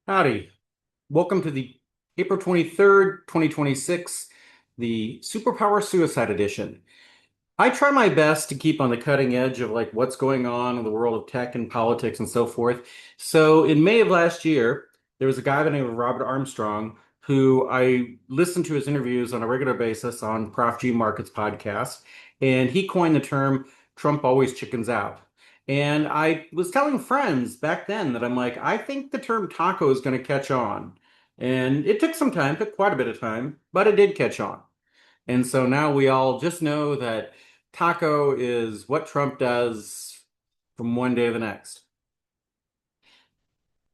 Howdy. Welcome to the April 23rd, 2026, the Superpower Suicide Edition. I try my best to keep on the cutting edge of like what's going on in the world of tech and politics and so forth. So in May of last year, there was a guy by the name of Robert Armstrong who I listened to his interviews on a regular basis on Prof G Markets podcast, and he coined the term Trump always chickens out. And I was telling friends back then that I'm like, I think the term taco is going to catch on. And it took some time, took quite a bit of time, but it did catch on. And so now we all just know that taco is what Trump does from one day to the next.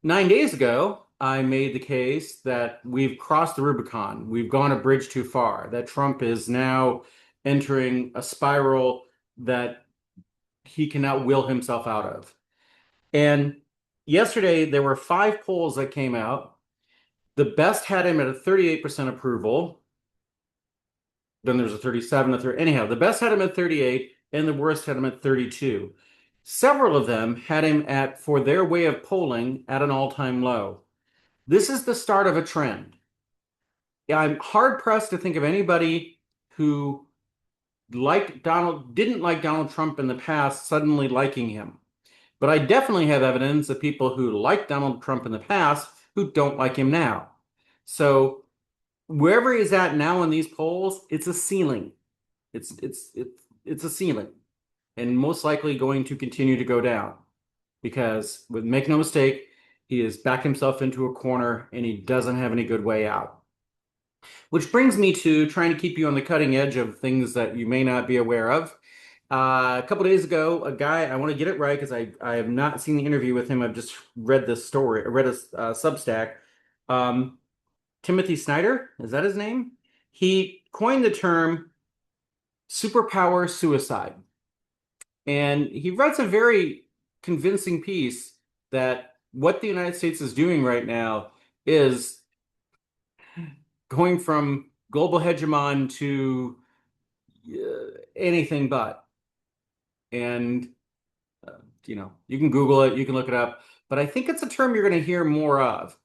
9 days ago, I made the case that we've crossed the Rubicon. We've gone a bridge too far, that Trump is now entering a spiral that he cannot will himself out of. And yesterday, there were five polls that came out. The best had him at a 38% approval. Then there's a 37, a 30. Anyhow, the best had him at 38, and the worst had him at 32. Several of them had him at, for their way of polling, at an all-time low. This is the start of a trend. I'm hard pressed to think of anybody who didn't like Donald Trump in the past suddenly liking him. But I definitely have evidence of people who liked Donald Trump in the past who don't like him now. So wherever he's at now in these polls, it's a ceiling. It's a ceiling, and most likely going to continue to go down because, make no mistake, he has backed himself into a corner and he doesn't have any good way out. Which brings me to trying to keep you on the cutting edge of things that you may not be aware of. A couple days ago, a guy, I want to get it right because I have not seen the interview with him. I've just read this story, I read a Substack. Um, Timothy Snyder, is that his name? He coined the term superpower suicide. And he writes a very convincing piece that what the United States is doing right now is going from global hegemon to anything but. And, you can Google it, you can look it up, but I think it's a term you're going to hear more of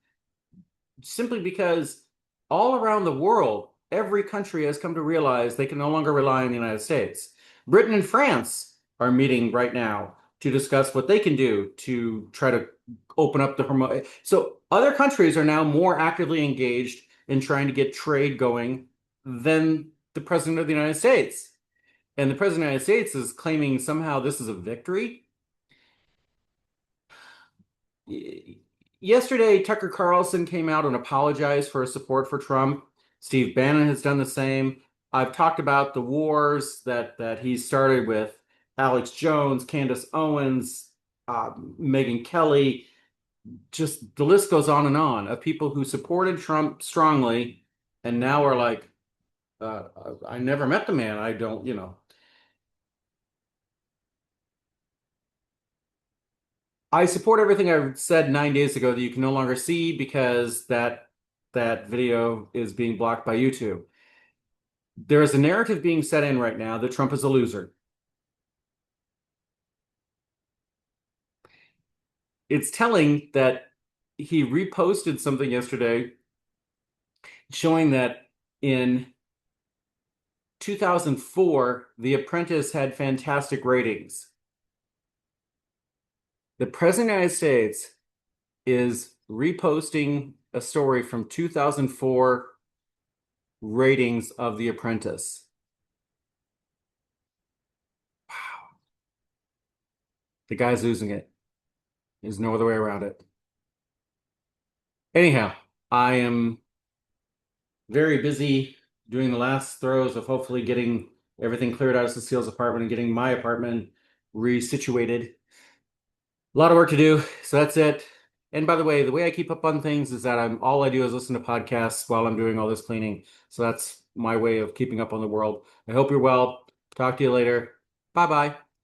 simply because all around the world, every country has come to realize they can no longer rely on the United States. Britain and France are meeting right now to discuss what they can do to try to open up the Hormuz. So other countries are now more actively engaged in trying to get trade going than the President of the United States. And the President of the United States is claiming somehow this is a victory. Yesterday, Tucker Carlson came out and apologized for his support for Trump. Steve Bannon has done the same. I've talked about the wars that he started with Alex Jones, Candace Owens, Megyn Kelly. Just the list goes on of people who supported Trump strongly and now are like, I never met the man. I don't. I support everything I said 9 days ago that you can no longer see because that video is being blocked by YouTube. There is a narrative being set in right now that Trump is a loser. It's telling that he reposted something yesterday showing that in 2004, The Apprentice had fantastic ratings. The President of the United States is reposting a story from 2004 ratings of The Apprentice. Wow. The guy's losing it. There's no other way around it. Anyhow, I am very busy doing the last throes of hopefully getting everything cleared out of Cecile's apartment and getting my apartment resituated. A lot of work to do, so that's it. And by the way I keep up on things is that all I do is listen to podcasts while I'm doing all this cleaning. So that's my way of keeping up on the world. I hope you're well. Talk to you later. Bye bye.